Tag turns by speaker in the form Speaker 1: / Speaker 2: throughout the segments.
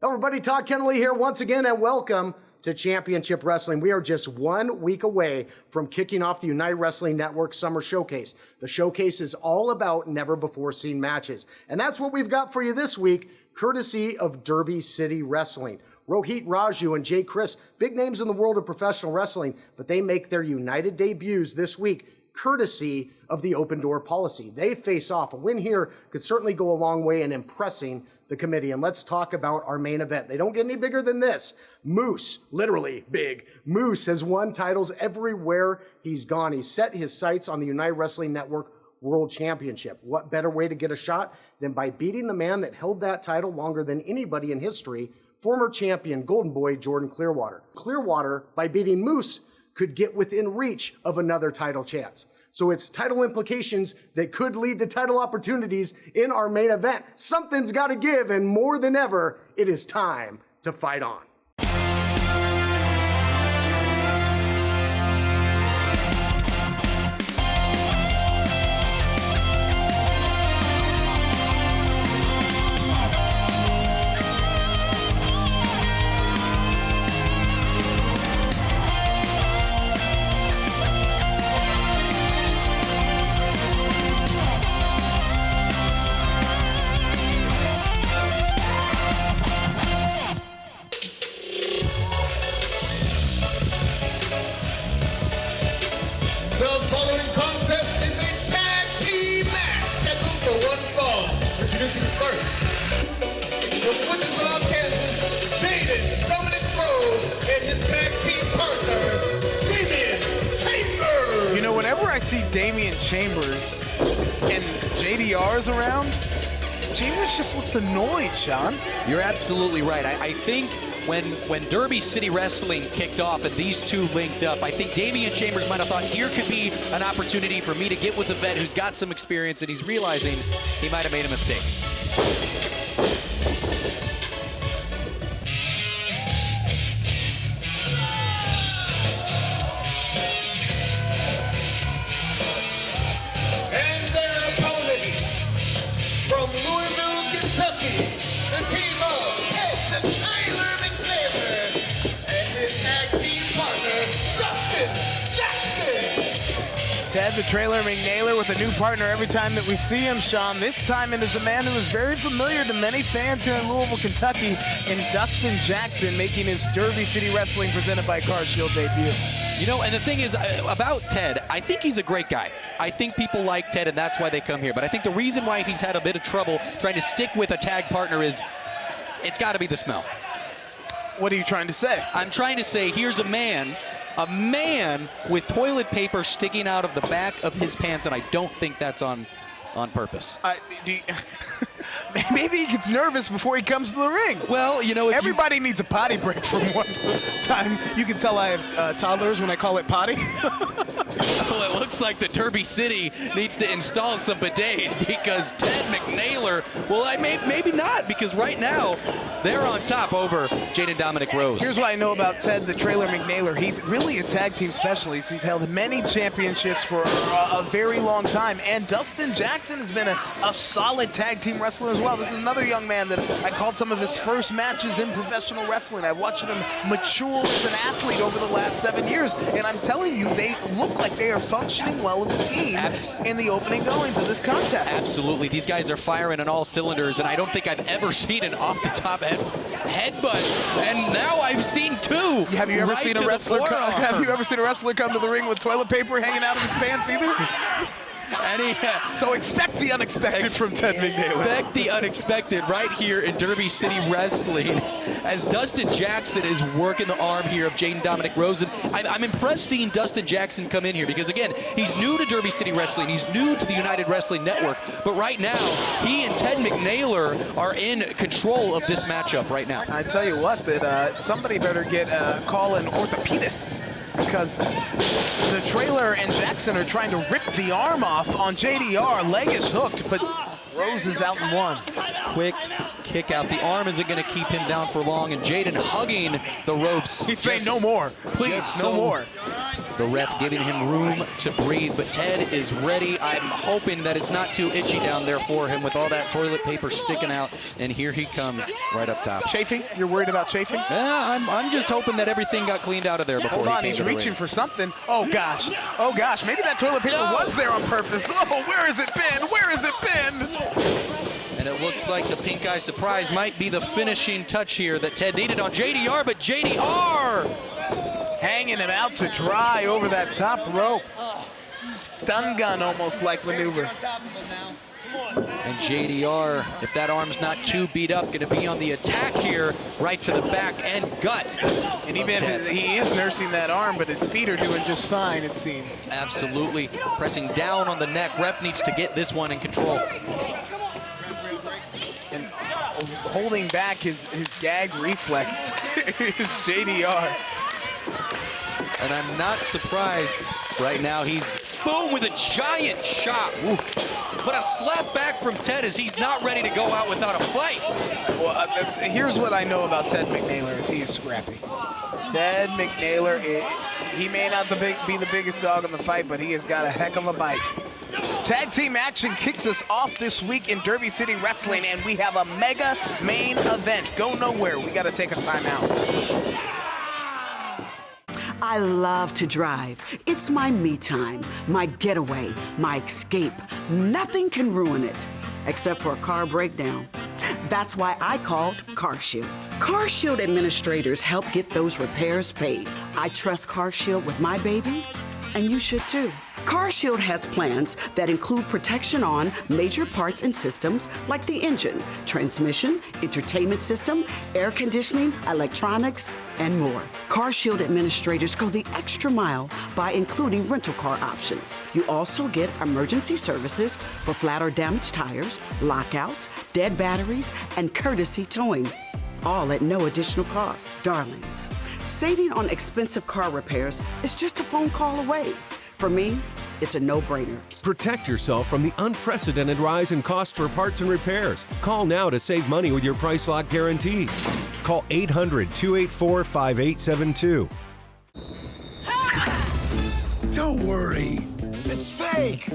Speaker 1: Everybody, Todd Kennelly here once again, and welcome to Championship Wrestling. We are just 1 week away from kicking off the United Wrestling Network Summer Showcase. The showcase is all about never-before-seen matches, and that's what we've got for you this week, courtesy of Derby City Wrestling. Rohit Raju and Jay Chris, big names in the world of professional wrestling, but they make their United debuts this week, courtesy of the open door policy. They face off. A win here could certainly go a long way in impressing the committee. And let's talk about our main event. They don't get any bigger than this. Moose, literally big. Moose has won titles everywhere he's gone. He's set his sights on the United Wrestling Network World Championship. What better way to get a shot than by beating the man that held that title longer than anybody in history, former champion Golden Boy Jordan Clearwater. Clearwater, by beating Moose, could get within reach of another title chance. So it's title implications that could lead to title opportunities in our main event. Something's got to give, and more than ever, it is time to fight on.
Speaker 2: Chambers and JDR's around, Chambers just looks annoyed, Sean.
Speaker 3: You're absolutely right. I think when Derby City Wrestling kicked off and these two linked up, I think Damian Chambers might have thought here could be an opportunity for me to get with a vet who's got some experience, and he's realizing he might have made a mistake.
Speaker 2: Ted the Trailer McNaylor with a new partner every time that we see him, Sean. This time it is a man who is very familiar to many fans here in Louisville, Kentucky, in Dustin Jackson, making his Derby City Wrestling presented by Car Shield debut.
Speaker 3: You know, and the thing is about Ted, I think he's a great guy. I think people like Ted, and that's why they come here. But I think the reason why he's had a bit of trouble trying to stick with a tag partner is it's got to be the smell.
Speaker 2: What are you trying to say?
Speaker 3: I'm trying to say here's a man with toilet paper sticking out of the back of his pants, and I don't think that's on purpose.
Speaker 2: Maybe he gets nervous before he comes to the ring.
Speaker 3: Well, you know,
Speaker 2: everybody needs a potty break from one time. You can tell I have toddlers when I call it potty.
Speaker 3: Well, it looks like the Derby City needs to install some bidets because Ted McNaylor, well, maybe not, because right now they're on top over Jaden Dominic Rose.
Speaker 2: Here's what I know about Ted the Trailer McNaylor. He's really a tag team specialist. He's held many championships for a very long time, and Dustin Jackson has been a solid tag team wrestler as well. This is another young man that I called some of his first matches in professional wrestling. I've watched him mature as an athlete over the last 7 years, and I'm telling you, they look like they are functioning well as a team in the opening goings of this contest.
Speaker 3: Absolutely. These guys are firing on all cylinders, and I don't think I've ever seen an off-the-top headbutt, and now I've seen two.
Speaker 2: Have you ever seen a wrestler come to the ring with toilet paper hanging out of his pants either? So expect the unexpected from Ted McNaylor.
Speaker 3: Expect the unexpected right here in Derby City Wrestling as Dustin Jackson is working the arm here of Jaden Dominic Rose. And I'm impressed seeing Dustin Jackson come in here because, again, he's new to Derby City Wrestling. He's new to the United Wrestling Network. But right now, he and Ted McNaylor are in control of this matchup right now.
Speaker 2: I tell you what, that somebody better get calling orthopedists, because the Trailer and Jackson are trying to rip the arm off on JDR. Leg is hooked, but Rose is out in one.
Speaker 3: Quick kick out. The arm isn't going to keep him down for long, and Jaden hugging the ropes.
Speaker 2: He's saying no more. Please, no more.
Speaker 3: The ref giving him room to breathe, but Ted is ready. I'm hoping that it's not too itchy down there for him with all that toilet paper sticking out. And here he comes right up top.
Speaker 2: Chafing? You're worried about chafing?
Speaker 3: Yeah, I'm just hoping that everything got cleaned out of there before
Speaker 2: Hold on,
Speaker 3: he came
Speaker 2: he's
Speaker 3: to the
Speaker 2: reaching
Speaker 3: ring.
Speaker 2: for something. Oh gosh, oh gosh, maybe that toilet paper was there on purpose. Oh, where has it been? Where has it been?
Speaker 3: And it looks like the pink eye surprise might be the finishing touch here that Ted needed on JDR, but JDR
Speaker 2: Hanging him out to dry over that top rope. Stun gun almost like maneuver.
Speaker 3: And JDR, if that arm's not too beat up, gonna be on the attack here, right to the back and gut.
Speaker 2: And even if he is nursing that arm, but his feet are doing just fine, it seems.
Speaker 3: Absolutely, pressing down on the neck. Ref needs to get this one in control.
Speaker 2: And holding back his gag reflex is JDR.
Speaker 3: And I'm not surprised right now. He's boom with a giant shot. Ooh. But a slap back from Ted as he's not ready to go out without a fight.
Speaker 2: Well, here's what I know about Ted McNaylor is he is scrappy. Ted McNaylor, he may not be the biggest dog in the fight, but he has got a heck of a bite. Tag team action kicks us off this week in Derby City Wrestling, and we have a mega main event. Go nowhere. We got to take a timeout.
Speaker 4: I love to drive. It's my me time, my getaway, my escape. Nothing can ruin it, except for a car breakdown. That's why I called CarShield. CarShield administrators help get those repairs paid. I trust CarShield with my baby, and you should too. CarShield has plans that include protection on major parts and systems like the engine, transmission, entertainment system, air conditioning, electronics, and more. CarShield administrators go the extra mile by including rental car options. You also get emergency services for flat or damaged tires, lockouts, dead batteries, and courtesy towing, all at no additional cost. Darlings, saving on expensive car repairs is just a phone call away. For me, it's a no-brainer.
Speaker 5: Protect yourself from the unprecedented rise in costs for parts and repairs. Call now to save money with your price lock guarantees. Call 800-284-5872.
Speaker 6: Don't worry, it's fake.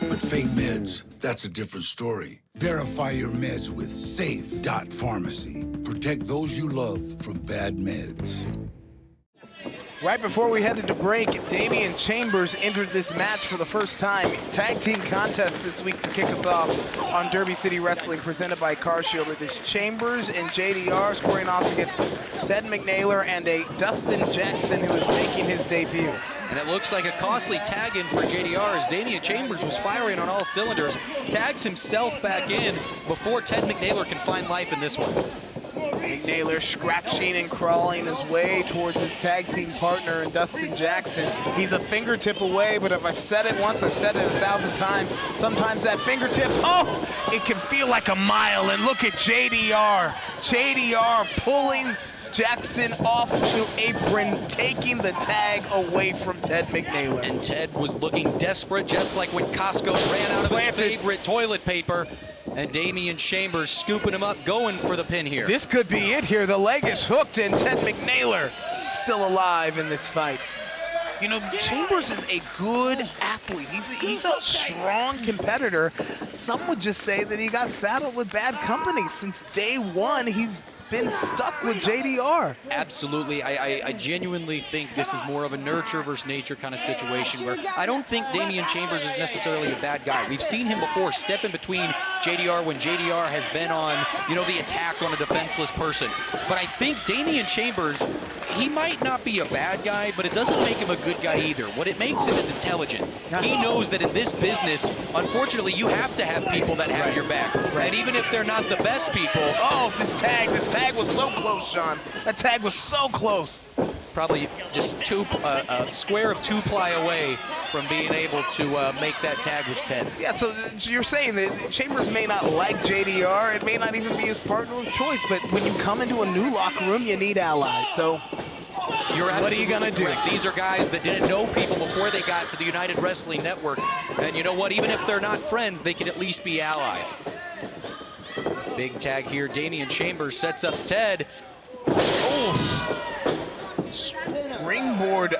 Speaker 6: But fake meds, that's a different story. Verify your meds with Safe.Pharmacy. Protect those you love from bad meds.
Speaker 2: Right before we headed to break, Damian Chambers entered this match for the first time. Tag team contest this week to kick us off on Derby City Wrestling, presented by CarShield. It is Chambers and JDR squaring off against Ted McNaylor and a Dustin Jackson, who is making his debut.
Speaker 3: And it looks like a costly tag in for JDR as Damian Chambers was firing on all cylinders. Tags himself back in before Ted McNaylor can find life in this one.
Speaker 2: McNaylor scratching and crawling his way towards his tag team partner and Dustin Jackson. He's a fingertip away, but if I've said it once, I've said it 1,000 times. Sometimes that fingertip, oh, it can feel like a mile. And look at JDR. JDR pulling Jackson off the apron, taking the tag away from Ted McNaylor.
Speaker 3: And Ted was looking desperate, just like when Costco ran out of his favorite toilet paper. And Damian Chambers scooping him up, going for the pin here.
Speaker 2: This could be it here. The leg is hooked, and Ted McNaylor still alive in this fight. You know, Chambers is a good athlete. He's a strong competitor. Some would just say that he got saddled with bad company. Since day one, he's been stuck with JDR.
Speaker 3: Absolutely. I genuinely think this is more of a nurture versus nature kind of situation where I don't think Damian Chambers is necessarily a bad guy. We've seen him before step in between JDR when JDR has been on, you know, the attack on a defenseless person. But I think Damian Chambers, he might not be a bad guy, but it doesn't make him a good guy either. What it makes him is intelligent. He knows that in this business, unfortunately, you have to have people that have your back. And even if they're not the best people.
Speaker 2: Oh, this tag was so close, Sean. That tag was so close.
Speaker 3: Probably just a square of 2-ply away from being able to make that tag with Ted.
Speaker 2: Yeah, so you're saying that Chambers may not like JDR. It may not even be his partner of choice, but when you come into a new locker room, you need allies. So what are you going to do?
Speaker 3: These are guys that didn't know people before they got to the United Wrestling Network. And you know what? Even if they're not friends, they can at least be allies. Big tag here. Damian Chambers sets up Ted.
Speaker 2: Oh! Springboard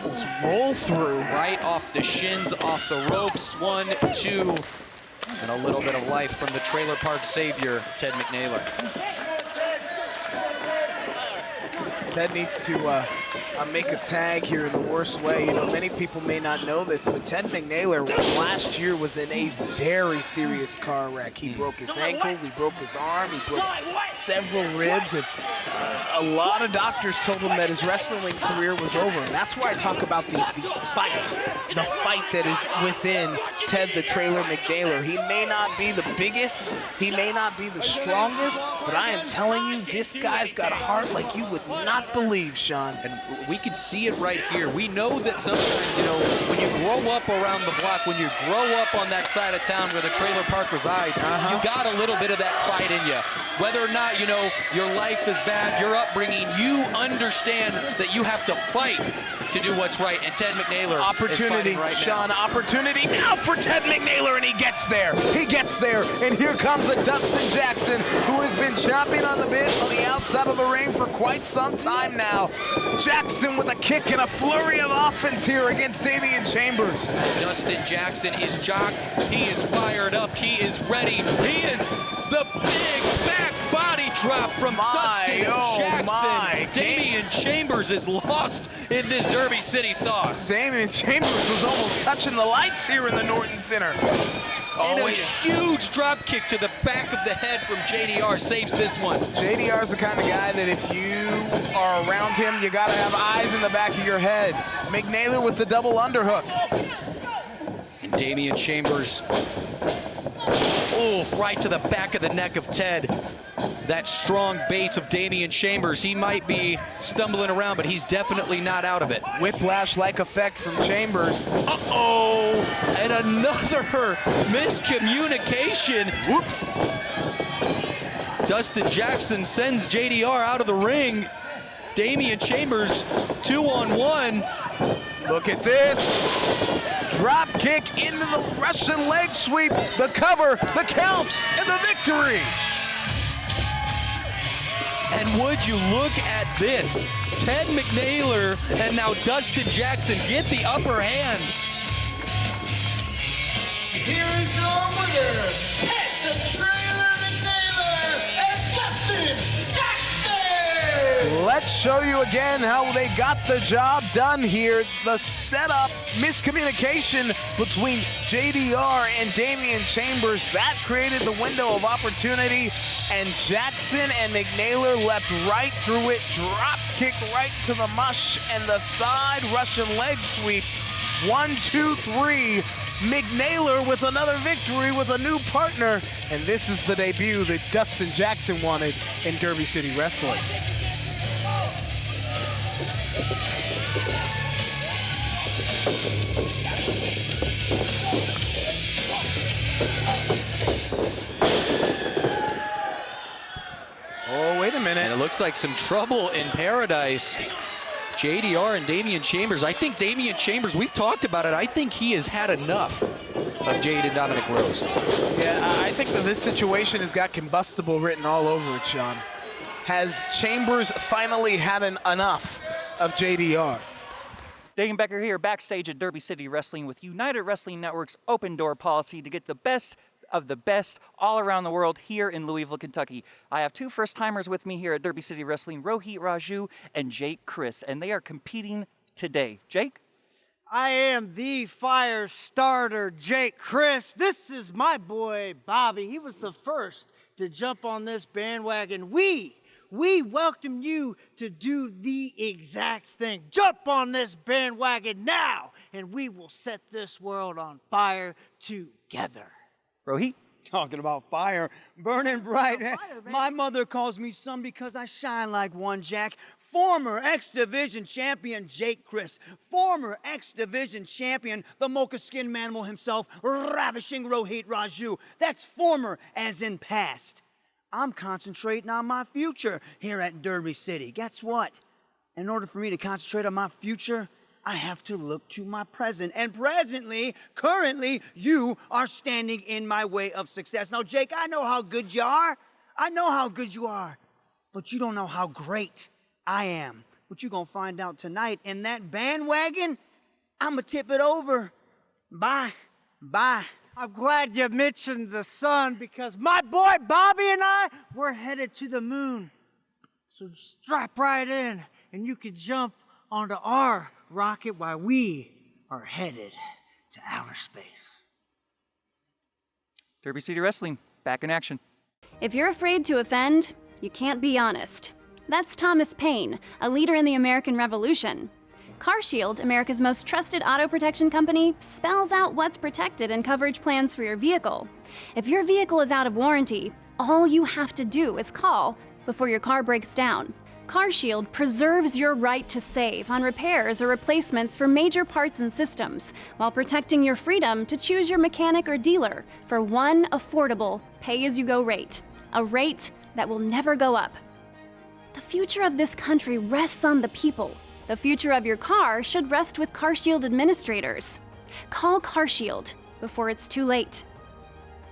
Speaker 2: Let's roll through.
Speaker 3: Right off the shins, off the ropes. 1, 2, and a little bit of life from the trailer park savior, Ted McNaylor.
Speaker 2: Ted needs to make a tag here in the worst way. You know, many people may not know this, but Ted McNaylor last year was in a very serious car wreck. He broke his ankle, he broke his arm, he broke several ribs, and a lot of doctors told him that his wrestling career was over. And that's where I talk about the fight that is within Ted the Trailer McNaylor. He may not be the biggest, he may not be the strongest, but I am telling you, this guy's got a heart like you would not believe, Sean.
Speaker 3: And we can see it right here. We know that sometimes, you know, when you grow up around the block, when you grow up on that side of town where the trailer park resides, you got a little bit of that fight in you. Whether or not, you know, your life is bad, your upbringing, you understand that you have to fight to do what's right. And Ted McNaylor
Speaker 2: opportunity,
Speaker 3: is right
Speaker 2: Sean,
Speaker 3: now.
Speaker 2: opportunity now for Ted McNaylor, and he gets there. He gets there, and here comes a Dustin Jackson who has been chomping on the bit on the outside of the ring for quite some time now. Jackson with a kick and a flurry of offense here against Damian Chambers.
Speaker 3: Dustin Jackson is jocked. He is fired up. He is ready. He is the big back body drop from Dustin Jackson. Damian Chambers is lost in this Derby City sauce.
Speaker 2: Damian Chambers was almost touching the lights here in the Norton Center.
Speaker 3: And a huge drop kick to the back of the head from JDR saves this one.
Speaker 2: JDR's the kind of guy that if you are around him, you gotta have eyes in the back of your head. McNaylor with the double underhook.
Speaker 3: And Damian Chambers, right to the back of the neck of Ted. That strong base of Damian Chambers. He might be stumbling around, but he's definitely not out of it.
Speaker 2: Whiplash-like effect from Chambers.
Speaker 3: Uh-oh! And another miscommunication.
Speaker 2: Whoops.
Speaker 3: Dustin Jackson sends JDR out of the ring. Damian Chambers 2-on-1.
Speaker 2: Look at this. Drop kick into the Russian leg sweep. The cover, the count, and the victory.
Speaker 3: And would you look at this? Ted McNaylor and now Dustin Jackson get the upper hand.
Speaker 7: Here is your winner, Ted the Trailer McNaylor and Dustin Jackson!
Speaker 2: Let's show you again how they got the job done here. The setup, miscommunication between JDR and Damian Chambers, that created the window of opportunity, and Jackson and McNaylor leapt right through it, drop kick right to the mush and the side Russian leg sweep. 1, 2, 3. McNaylor with another victory with a new partner, and this is the debut that Dustin Jackson wanted in Derby City Wrestling. Oh, wait a minute.
Speaker 3: And it looks like some trouble in paradise. JDR and Damian Chambers. I think Damian Chambers, we've talked about it, I think he has had enough of Jade and Dominic Rose.
Speaker 2: Yeah, I think that this situation has got combustible written all over it, Sean. Has Chambers finally had enough of JDR?
Speaker 8: Dane Becker here, backstage at Derby City Wrestling with United Wrestling Network's open door policy to get the best of the best all around the world here in Louisville, Kentucky. I have two first-timers with me here at Derby City Wrestling, Rohit Raju and Jake Chris, and they are competing today. Jake?
Speaker 9: I am the fire starter, Jake Chris. This is my boy, Bobby. He was the first to jump on this bandwagon. We welcome you to do the exact thing. Jump on this bandwagon now, and we will set this world on fire together.
Speaker 8: Rohit?
Speaker 9: Talking about fire, burning bright. My mother calls me son because I shine like one, Jack. Former X-Division champion Jake Chris. Former X-Division champion, the Mocha Skin Manimal himself, ravishing Rohit Raju. That's former as in past. I'm concentrating on my future here at Derby City. Guess what? In order for me to concentrate on my future, I have to look to my present. And currently, you are standing in my way of success. Now, Jake, I know how good you are. I know how good you are. But you don't know how great I am What you gonna find out tonight. In that bandwagon, I'ma tip it over. Bye. Bye. I'm glad you mentioned the sun because my boy Bobby and I, we're headed to the moon. So strap right in and you can jump onto our rocket while we are headed to outer space.
Speaker 8: Derby City Wrestling, back in action.
Speaker 10: If you're afraid to offend, you can't be honest. That's Thomas Paine, a leader in the American Revolution. CarShield, America's most trusted auto protection company, spells out what's protected in coverage plans for your vehicle. If your vehicle is out of warranty, all you have to do is call before your car breaks down. CarShield preserves your right to save on repairs or replacements for major parts and systems, while protecting your freedom to choose your mechanic or dealer for one affordable pay-as-you-go rate, a rate that will never go up. The future of this country rests on the people. The future of your car should rest with CarShield administrators. Call CarShield before it's too late.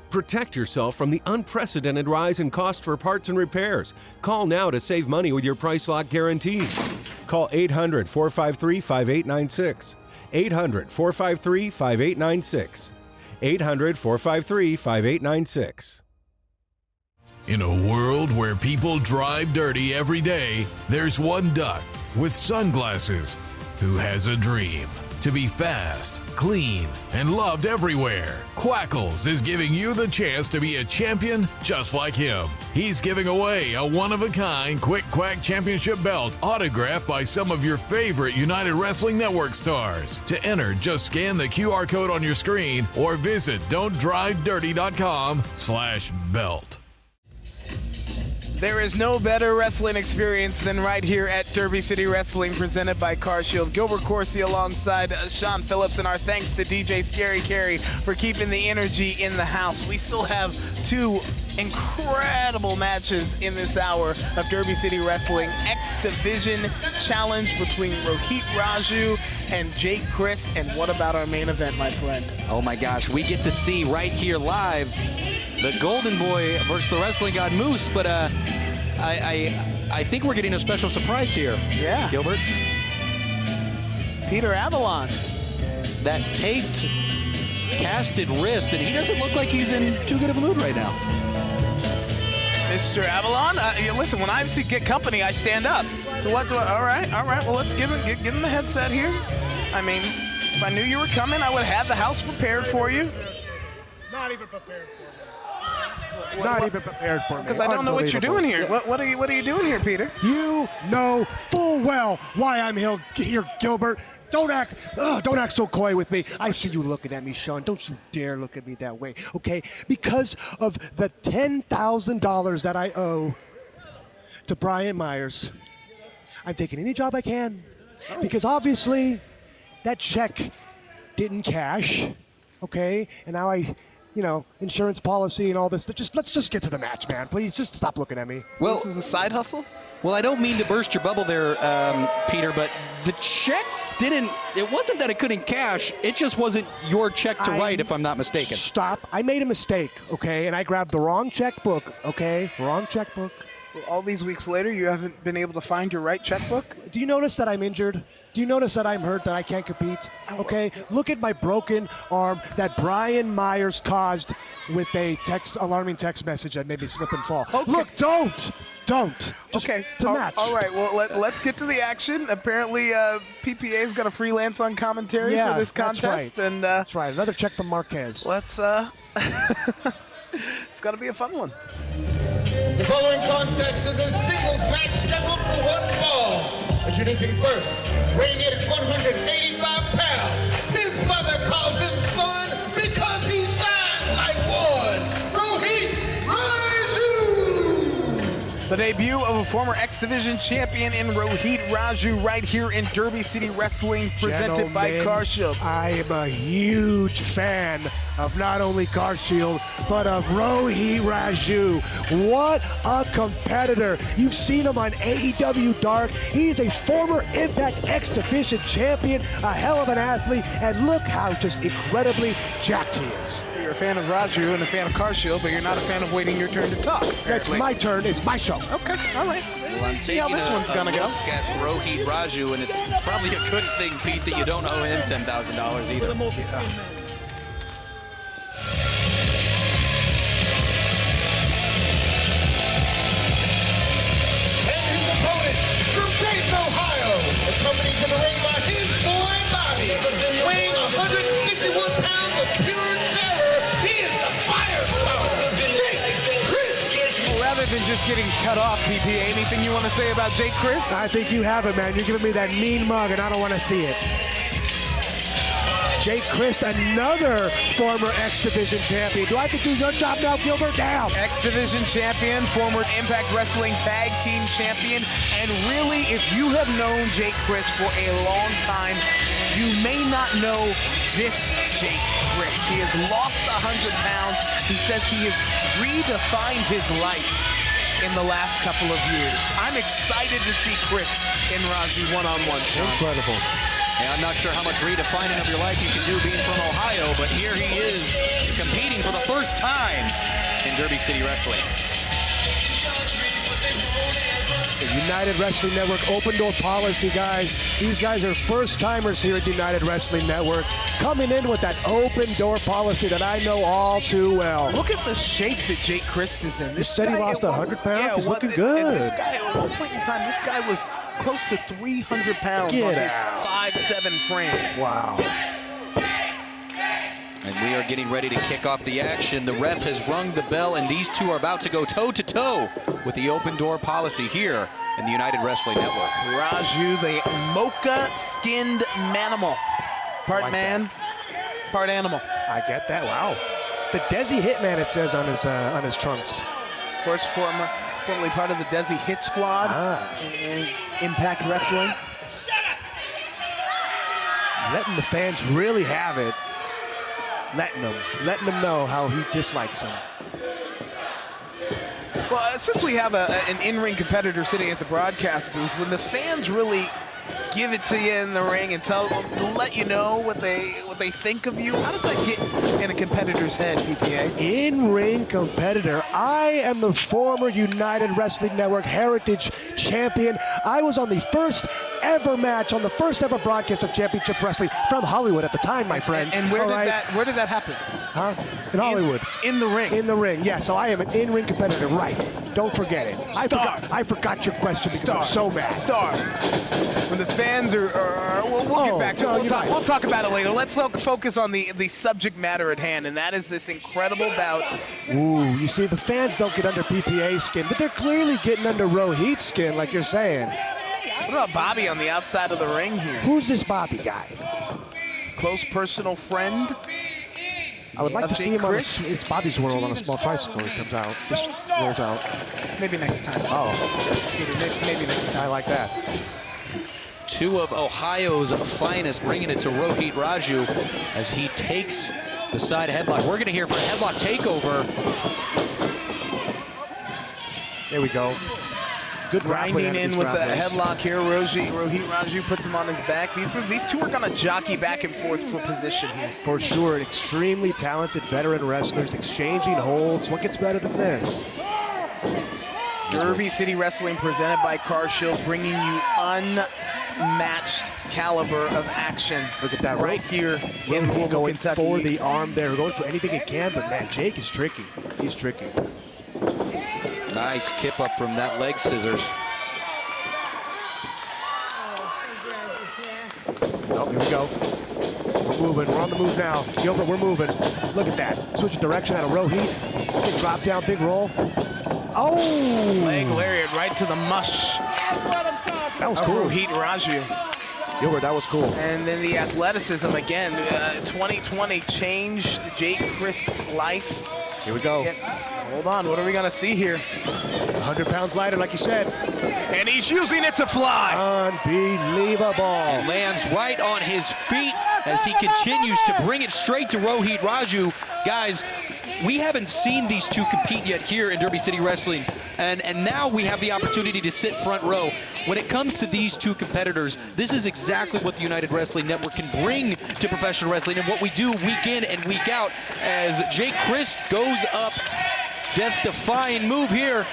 Speaker 5: Protect yourself from the unprecedented rise in cost for parts and repairs. Call now to save money with your price lock guarantees.
Speaker 11: Call 800-453-5896. 800-453-5896. 800-453-5896.
Speaker 12: In a world where people drive dirty every day, there's one duck with sunglasses who has a dream to be fast, clean, and loved everywhere. Quackles is giving you the chance to be a champion just like him. He's giving away a one-of-a-kind Quick Quack Championship belt autographed by some of your favorite United Wrestling Network stars. To enter, just scan the QR code on your screen or visit don'tdrivedirty.com/belt.
Speaker 2: There is no better wrestling experience than right here at Derby City Wrestling, presented by CarShield. Gilbert Corsi alongside Sean Phillips, and our thanks to DJ Scary Carey for keeping the energy in the house. We still have two incredible matches in this hour of Derby City Wrestling. X Division challenge between Rohit Raju and Jake Chris. And what about our main event, my friend?
Speaker 3: Oh my gosh, we get to see right here live the Golden Boy versus the Wrestling God Moose, but I think we're getting a special surprise here.
Speaker 2: Yeah.
Speaker 3: Gilbert.
Speaker 2: Peter Avalon.
Speaker 3: That taped, casted wrist, and he doesn't look like he's in too good of a mood right now.
Speaker 2: Mr. Avalon, listen, when I get company, I stand up. So what do I, all right, well, let's give him a headset here. I mean, if I knew you were coming, I would have the house prepared for you.
Speaker 13: Not even prepared for me. Not even prepared for me.
Speaker 2: Because I don't know what you're doing here. What are you doing here, Peter?
Speaker 13: You know full well why I'm here, Gilbert. Don't act so coy with me. I see you looking at me, Sean. Don't you dare look at me that way, okay? Because of the $10,000 that I owe to Brian Myers, I'm taking any job I can. Because obviously, that check didn't cash, okay? And now insurance policy and all this. Let's just get to the match, man. Please, just stop looking at me.
Speaker 2: So this is a side hustle?
Speaker 3: Well, I don't mean to burst your bubble there, Peter, but the check it wasn't that it couldn't cash, it just wasn't your check to write, if I'm not mistaken.
Speaker 13: Stop. I made a mistake, okay? And I grabbed the wrong checkbook, okay? Wrong checkbook.
Speaker 2: Well, all these weeks later, you haven't been able to find your right checkbook?
Speaker 13: Do you notice that I'm injured? Do you notice that I'm hurt, that I can't compete? Okay, look at my broken arm that Brian Myers caused with a alarming text message that made me slip and fall. Okay. Look, don't. Just
Speaker 2: okay.
Speaker 13: To match.
Speaker 2: All right, well, let's get to the action. Apparently, PPA's got a freelance on commentary for this contest.
Speaker 13: That's right.
Speaker 2: And
Speaker 13: that's right. Another check from Marquez.
Speaker 2: Let's, it's got to be a fun one.
Speaker 7: The following contest is a singles match scheduled for one fall. Introducing first, weighing in at 185 pounds. His mother calls him son because he shines like one. Rohit Raju!
Speaker 2: The debut of a former X Division champion in Rohit Raju right here in Derby City Wrestling, presented by CarShield.
Speaker 13: I am a huge fan of not only CarShield, but of Rohit Raju. What a competitor. You've seen him on AEW Dark. He's a former Impact X Division champion, a hell of an athlete, and look how just incredibly jacked he is.
Speaker 2: You're a fan of Raju and a fan of CarShield, but you're not a fan of waiting your turn to talk.
Speaker 13: That's my turn. It's my show.
Speaker 2: Okay, all right.
Speaker 3: Well, I'm
Speaker 2: See how this one's gonna go.
Speaker 3: Look at Rohit Raju, and it's probably a good thing, Pete, that you don't owe him $10,000 either.
Speaker 7: From Dayton, Ohio, accompanied to the ring by his boy Bobby, weighing 161 pounds of pure terror, he is the Firestarter, Jake Chris.
Speaker 2: Well, rather than just getting cut off, PP, anything you want to say about Jake Chris?
Speaker 13: I think you have it, man. You're giving me that mean mug, and I don't want to see it. Jake Christ, another former X Division champion. Do I have to do your job now, Gilbert? Down.
Speaker 2: X Division champion, former Impact Wrestling Tag Team champion, and really, if you have known Jake Christ for a long time, you may not know this Jake Christ. He has lost 100 pounds. He says he has redefined his life in the last couple of years. I'm excited to see Chris and Raju one-on-one, Sean.
Speaker 13: Incredible.
Speaker 3: Yeah, I'm not sure how much redefining of your life you can do being from Ohio, but here he is competing for the first time in Derby City Wrestling.
Speaker 13: The United Wrestling Network open door policy, guys. These guys are first timers here at United Wrestling Network, coming in with that open door policy that I know all too well.
Speaker 2: Look at the shape that Jake Christ is in. This
Speaker 13: said he lost 100 pounds.
Speaker 2: Yeah,
Speaker 13: He's looking good.
Speaker 2: And this guy, at one point in time, this guy was close to 300 pounds on his 5'7" frame.
Speaker 13: Wow.
Speaker 3: And we are getting ready to kick off the action. The ref has rung the bell, and these two are about to go toe-to-toe with the open door policy here in the United Wrestling Network.
Speaker 2: Raju, the mocha-skinned manimal. Part man, part animal.
Speaker 13: I get that. Wow. The Desi Hitman, it says on his trunks.
Speaker 2: Of course, formerly part of the Desi Hit Squad in Impact Wrestling.
Speaker 13: Letting the fans really have it. Letting them know how he dislikes him.
Speaker 2: Well, since we have an in-ring competitor sitting at the broadcast booth, when the fans really give it to you in the ring and let you know what they think of you, how does that get in a competitor's head, PPA?
Speaker 13: In-ring competitor. I am the former United Wrestling Network Heritage Champion. I was on the first ever match on the first ever broadcast of Championship Wrestling from Hollywood at the time, my friend.
Speaker 2: And where did that happen?
Speaker 13: Huh? In Hollywood.
Speaker 2: In the ring.
Speaker 13: In the ring, yeah. So I am an in-ring competitor, right? Don't forget it. I forgot your question because I'm so mad.
Speaker 2: When the fans are we'll get back to it. We'll talk about it later. Let's focus on the subject matter at hand, and that is this incredible bout.
Speaker 13: Ooh, you see, the fans don't get under PPA's skin, but they're clearly getting under Rohit's skin, like you're saying.
Speaker 2: What about Bobby on the outside of the ring here?
Speaker 13: Who's this Bobby guy?
Speaker 2: Close personal friend.
Speaker 13: I would like to see him on it's Bobby's World on a small tricycle. He comes out, just rolls out.
Speaker 2: Maybe next time.
Speaker 13: Oh,
Speaker 2: maybe next time.
Speaker 13: I like that.
Speaker 3: Two of Ohio's finest bringing it to Rohit Raju as he takes the side headlock. We're going to hear for a headlock takeover.
Speaker 13: There we go. Good
Speaker 2: grinding in with the headlock here. Rohit Raju puts him on his back. These two are going to jockey back and forth for position here.
Speaker 13: For sure. Extremely talented veteran wrestlers exchanging holds. What gets better than this?
Speaker 2: Derby City Wrestling presented by CarShield, bringing you unmatched caliber of action.
Speaker 13: Look at that
Speaker 2: right here in Louisville,
Speaker 13: going
Speaker 2: Kentucky.
Speaker 13: For the arm there, going for anything he can, but man, Jake is tricky. He's tricky.
Speaker 3: Nice kip up from that leg scissors.
Speaker 13: Oh, here we go. We're moving. We're on the move now. Gilbert, we're moving. Look at that. Switch direction out of Rohit. Drop down, big roll. Oh!
Speaker 2: Leg lariat right to the mush.
Speaker 13: That was cool.
Speaker 2: Rohit Raju.
Speaker 13: Gilbert, that was cool.
Speaker 2: And then the athleticism again. 2020 changed Jake Christ's life.
Speaker 13: Here we go.
Speaker 2: Hold on, what are we gonna see here?
Speaker 13: 100 pounds lighter, like you said.
Speaker 2: And he's using it to fly.
Speaker 13: Unbelievable.
Speaker 3: Lands right on his feet as he continues to bring it straight to Rohit Raju. Guys, we haven't seen these two compete yet here in Derby City Wrestling, and now we have the opportunity to sit front row. When it comes to these two competitors, this is exactly what the United Wrestling Network can bring to professional wrestling and what we do week in and week out as Jake Crist goes up. Death-defying move here.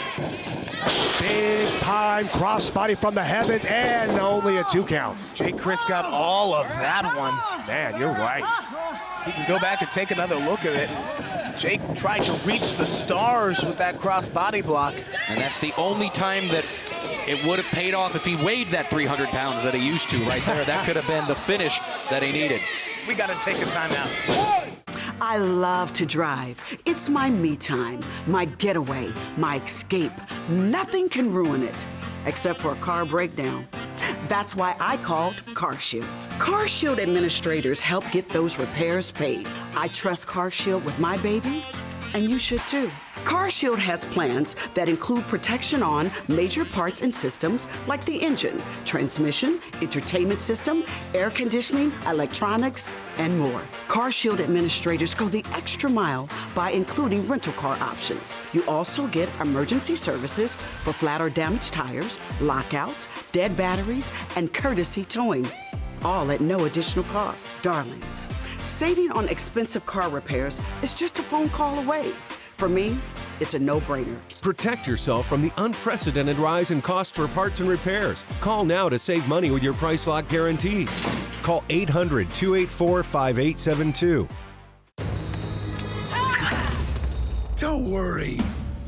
Speaker 13: Big time crossbody from the heavens and only a 2 count.
Speaker 2: Jake Crist got all of that one.
Speaker 13: Man, you're right.
Speaker 2: You can go back and take another look at it. Jake tried to reach the stars with that cross-body block.
Speaker 3: And that's the only time that it would have paid off if he weighed that 300 pounds that he used to right there. That could have been the finish that he needed.
Speaker 2: We got to take a timeout.
Speaker 4: I love to drive. It's my me time, my getaway, my escape. Nothing can ruin it, except for a car breakdown. That's why I called CarShield. CarShield administrators help get those repairs paid. I trust CarShield with my baby, and you should too. CarShield has plans that include protection on major parts and systems like the engine, transmission, entertainment system, air conditioning, electronics, and more. CarShield administrators go the extra mile by including rental car options. You also get emergency services for flat or damaged tires, lockouts, dead batteries, and courtesy towing, all at no additional cost. Darlings, saving on expensive car repairs is just a phone call away. For me, it's a no-brainer.
Speaker 5: Protect yourself from the unprecedented rise in costs for parts and repairs. Call now to save money with your price lock guarantees. Call 800-284-5872.
Speaker 6: Don't worry.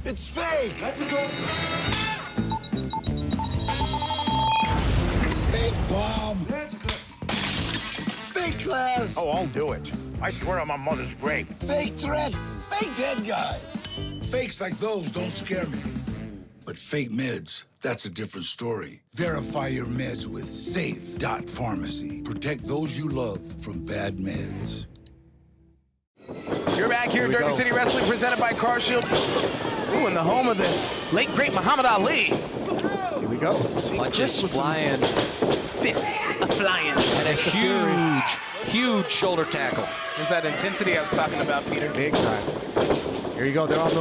Speaker 6: It's fake.
Speaker 7: That's a fake bomb. That's a fake glass.
Speaker 6: Oh, I'll do it. I swear on my mother's grave. Fake threat. Fake dead guy. Fakes like those don't scare me. But fake meds, that's a different story. Verify your meds with Safe.Pharmacy. Protect those you love from bad meds.
Speaker 2: You're back here at Derby City Wrestling, presented by CarShield. Ooh, in the home of the late, great Muhammad Ali.
Speaker 13: Here we go.
Speaker 3: Punches flying.
Speaker 2: Fists a-flying.
Speaker 3: And a huge shoulder tackle.
Speaker 2: There's that intensity I was talking about, Peter.
Speaker 13: Big time. Here you go. They're on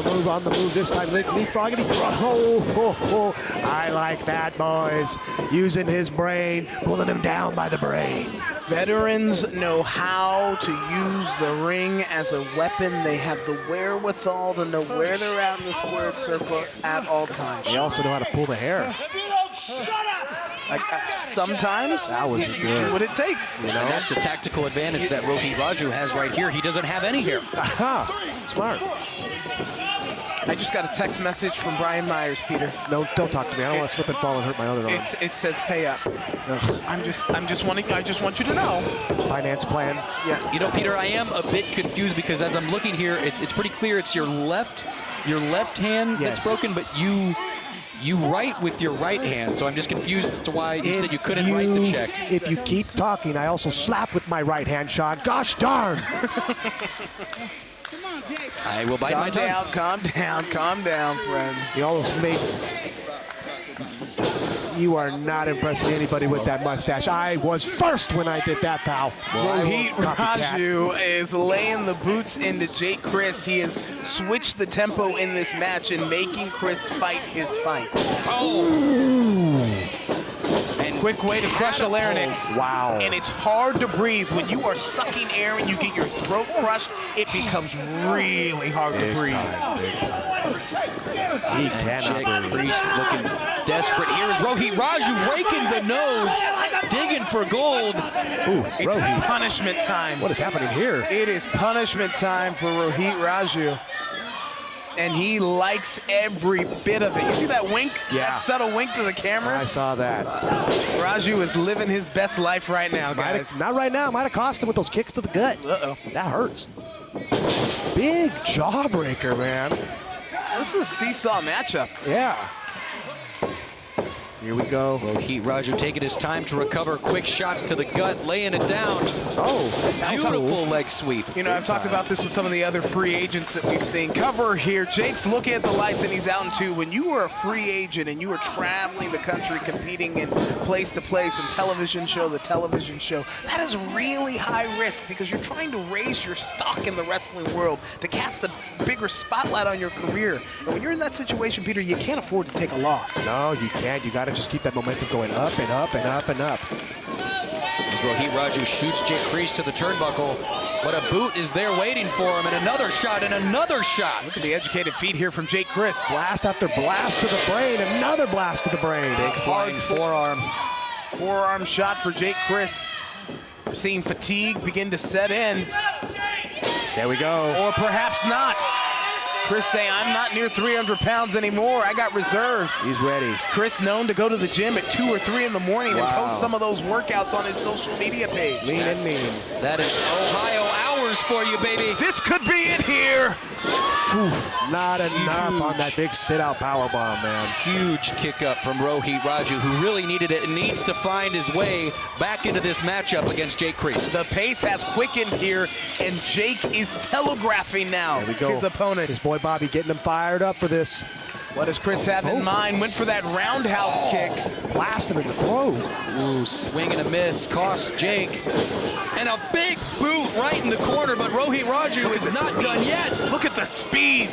Speaker 13: the move this time. Leapfrogging. Oh, I like that, boys. Using his brain, pulling him down by the brain.
Speaker 2: Veterans know how to use the ring as a weapon. They have the wherewithal to know where they're at in the squared circle at all times.
Speaker 13: They also know how to pull the hair.
Speaker 2: Sometimes
Speaker 13: that was
Speaker 2: you
Speaker 13: good.
Speaker 2: do what it takes.
Speaker 3: You know, that's the tactical advantage that Rohit Raju has right here. He doesn't have any hair.
Speaker 13: Aha, smart.
Speaker 2: I just got a text message from Brian Myers, Peter.
Speaker 13: No, don't talk to me. I don't want to slip and fall and hurt my other arm.
Speaker 2: It says pay up. I just want you to know.
Speaker 13: Finance plan.
Speaker 2: Yeah.
Speaker 3: You know, Peter, I am a bit confused because as I'm looking here, it's pretty clear it's your left hand that's broken, but you write with your right hand, so I'm just confused as to why you said you couldn't write the check.
Speaker 13: If you keep talking, I also slap with my right hand, Sean. Gosh darn!
Speaker 3: I will bite my tongue.
Speaker 2: Calm down, friends.
Speaker 13: You almost made... You are not impressing anybody with that mustache. I was first when I did that, pal.
Speaker 2: Rohit Raju is laying the boots into Jake Crist. He has switched the tempo in this match and making Crist fight his fight.
Speaker 3: Oh!
Speaker 2: And quick way to crush a larynx.
Speaker 13: Wow.
Speaker 2: And it's hard to breathe. When you are sucking air and you get your throat crushed, it becomes really hard to breathe.
Speaker 13: Big time. He cannot breathe.
Speaker 3: Crist looking desperate. Here is Rohit Raju raking the nose, digging for gold.
Speaker 13: Ooh,
Speaker 2: It's
Speaker 13: Rohit.
Speaker 2: punishment time.
Speaker 13: What is happening here?
Speaker 2: It is punishment time for Rohit Raju. And he likes every bit of it. You see that wink?
Speaker 13: Yeah.
Speaker 2: That subtle wink to the camera?
Speaker 13: I saw that.
Speaker 2: Raju is living his best life right now, guys.
Speaker 13: Not right now. Might have cost him with those kicks to the gut.
Speaker 2: Uh-oh.
Speaker 13: That hurts. Big jawbreaker, man.
Speaker 2: This is a seesaw matchup.
Speaker 13: Yeah. Here we go.
Speaker 3: Rohit Raju taking his time to recover. Quick shots to the gut, laying it down.
Speaker 13: Oh,
Speaker 3: beautiful leg sweep.
Speaker 2: You know, I've talked about this with some of the other free agents that we've seen. Cover here. Jake's looking at the lights and he's out in two. When you are a free agent and you are traveling the country, competing in place to place and television show to television show, that is really high risk because you're trying to raise your stock in the wrestling world to cast a bigger spotlight on your career. And when you're in that situation, Peter, you can't afford to take a loss.
Speaker 13: No, you can't. You got to just keep that momentum going up and up and up and up.
Speaker 3: As Rohit Raju shoots Jake Kreese to the turnbuckle, but a boot is there waiting for him, and another shot, and another shot.
Speaker 2: Look at the educated feet here from Jake Kreese.
Speaker 13: Blast after blast to the brain, another blast to the brain.
Speaker 3: Big flying forearm.
Speaker 2: Forearm shot for Jake Kreese. We're seeing fatigue begin to set in.
Speaker 13: There we go.
Speaker 2: Or perhaps not. Kreese saying, I'm not near 300 pounds anymore. I got reserves.
Speaker 13: He's ready.
Speaker 2: Kreese known to go to the gym at 2 or 3 in the morning and post some of those workouts on his social media page.
Speaker 13: Lean and mean.
Speaker 3: That is Ohio hours for you, baby.
Speaker 2: This could be it here.
Speaker 13: Oof, not enough on that big sit-out powerbomb, man.
Speaker 3: Huge kick up from Rohit Raju, who really needed it and needs to find his way back into this matchup against Jake Kreese.
Speaker 2: The pace has quickened here, and Jake is telegraphing now his opponent.
Speaker 13: His boy Bobby getting him fired up for this.
Speaker 2: What does Kreese have in mind? Went for that roundhouse kick.
Speaker 13: Blast him in the throat.
Speaker 3: Ooh, swing and a miss, costs Jake. And a big boot right in the corner, but Rohit Raju is not done yet.
Speaker 2: Look at the speed.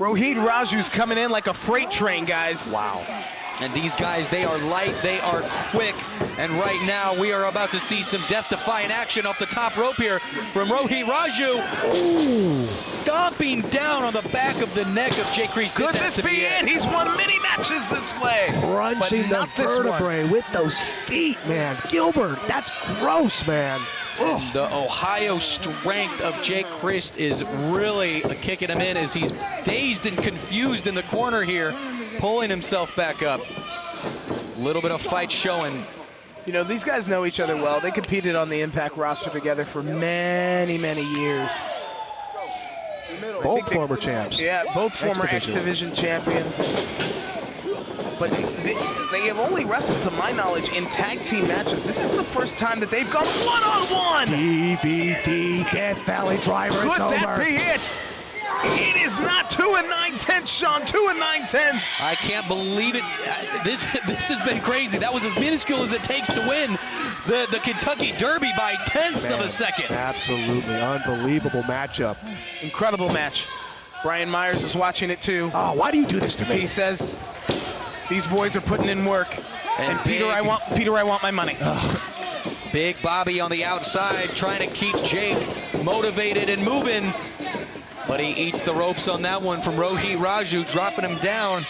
Speaker 2: Rohit Raju's coming in like a freight train, guys.
Speaker 3: Wow. And these guys, they are light, they are quick, and right now we are about to see some death-defying action off the top rope here from Rohit Raju. Ooh. Stomping down on the back of the neck of Jake Kreese.
Speaker 2: Could this be it? He's won many matches this way.
Speaker 13: Crunching the vertebrae with those feet, man. Gilbert, that's gross, man.
Speaker 3: And the Ohio strength of Jake Kreese is really kicking him in as he's dazed and confused in the corner here, pulling himself back up. A little bit of fight showing.
Speaker 2: You know, these guys know each other well. They competed on the Impact roster together for many, many years.
Speaker 13: Both former champs.
Speaker 2: Yeah, both former X-Division champions. But they have only wrestled, to my knowledge, in tag team matches. This is the first time that they've gone one-on-one.
Speaker 13: DVD, Death Valley Driver, it's over.
Speaker 2: Could that be it? It is not 2 9/10, Sean. 2 9/10.
Speaker 3: I can't believe it. This has been crazy. That was as minuscule as it takes to win the Kentucky Derby by tenths of a second.
Speaker 13: Absolutely unbelievable matchup.
Speaker 2: Incredible match. Brian Myers is watching it too.
Speaker 13: Oh, why do you do this to me?
Speaker 2: He says, these boys are putting in work. And Peter, I want my money.
Speaker 3: Big Bobby on the outside trying to keep Jake motivated and moving. But he eats the ropes on that one from Rohit Raju, dropping him down.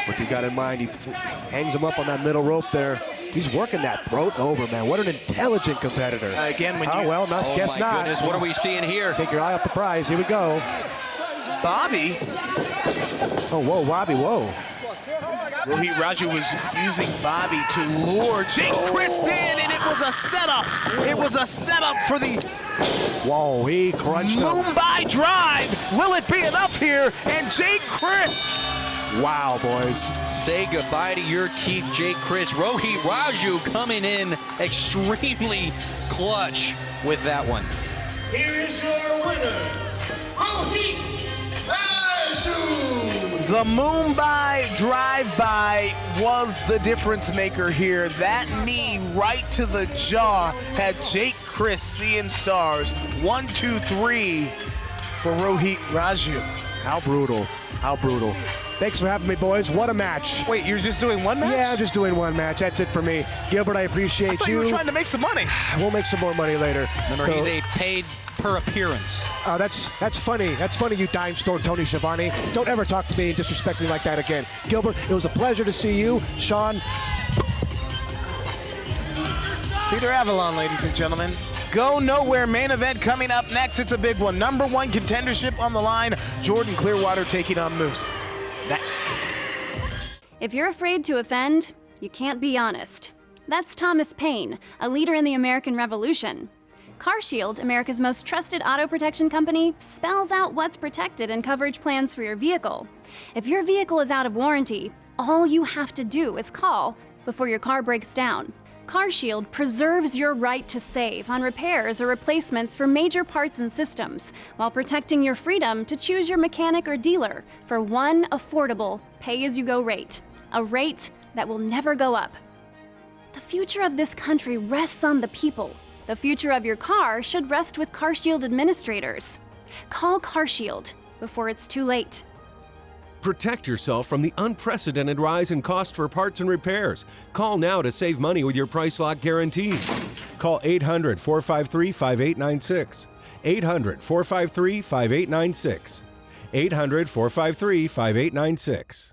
Speaker 13: What's he got in mind? He hangs him up on that middle rope there. He's working that throat over, man. What an intelligent competitor.
Speaker 2: Again, when
Speaker 13: you... well, guess
Speaker 3: not. Oh, my goodness, what are we seeing here?
Speaker 13: Take your eye off the prize. Here we go.
Speaker 2: Bobby.
Speaker 13: Oh, whoa, Bobby, whoa.
Speaker 2: Rohit Raju was using Bobby to lure Jake Kreese in, and it was a setup. It was a setup for the
Speaker 13: Whoa, he crunched him.
Speaker 2: Mumbai Drive. Will it be enough here? And Jake Kreese.
Speaker 13: Wow, boys.
Speaker 3: Say goodbye to your teeth, Jake Kreese. Rohit Raju coming in extremely clutch with that one.
Speaker 7: Here is your winner, Rohit Raju.
Speaker 2: The Mumbai drive-by was the difference maker here. That knee right to the jaw had Jake Kreese seeing stars. 1, 2, 3 for Rohit Raju.
Speaker 13: How brutal. How brutal. Thanks for having me, boys. What a match.
Speaker 2: Wait, you're just doing one match?
Speaker 13: Yeah, I'm just doing one match. That's it for me. Gilbert, I appreciate
Speaker 2: I thought you were trying to make some money.
Speaker 13: We'll make some more money later.
Speaker 3: Remember, he's a paid per appearance.
Speaker 13: That's funny. That's funny, you dime store Tony Schiavone. Don't ever talk to me and disrespect me like that again. Gilbert, it was a pleasure to see you. Sean.
Speaker 2: Peter Avalon, ladies and gentlemen. Go Nowhere main event coming up next. It's a big one. #1 contendership on the line. Jordan Clearwater taking on Moose. Next.
Speaker 10: If you're afraid to offend, you can't be honest. That's Thomas Paine, a leader in the American Revolution. CarShield, America's most trusted auto protection company, spells out what's protected in coverage plans for your vehicle. If your vehicle is out of warranty, all you have to do is call before your car breaks down. CarShield preserves your right to save on repairs or replacements for major parts and systems, while protecting your freedom to choose your mechanic or dealer for one affordable pay-as-you-go rate, a rate that will never go up. The future of this country rests on the people. The future of your car should rest with CarShield administrators. Call CarShield before it's too late.
Speaker 5: Protect yourself from the unprecedented rise in cost for parts and repairs. Call now to save money with your price lock guarantees.
Speaker 11: Call 800-453-5896. 800-453-5896. 800-453-5896.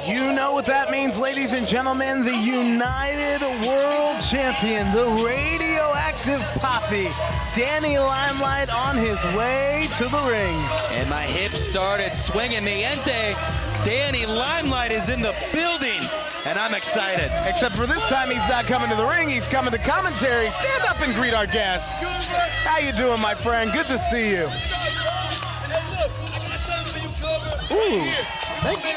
Speaker 2: You know what that means, ladies and gentlemen. The United World Champion, the radioactive Poppy, Danny Limelight, on his way to the ring.
Speaker 3: And my hips started swinging. Mi gente, Danny Limelight is in the building, and I'm excited.
Speaker 2: Except for this time, he's not coming to the ring. He's coming to commentary. Stand up and greet our guests. How you doing, my friend? Good to see you. Ooh. Thank you.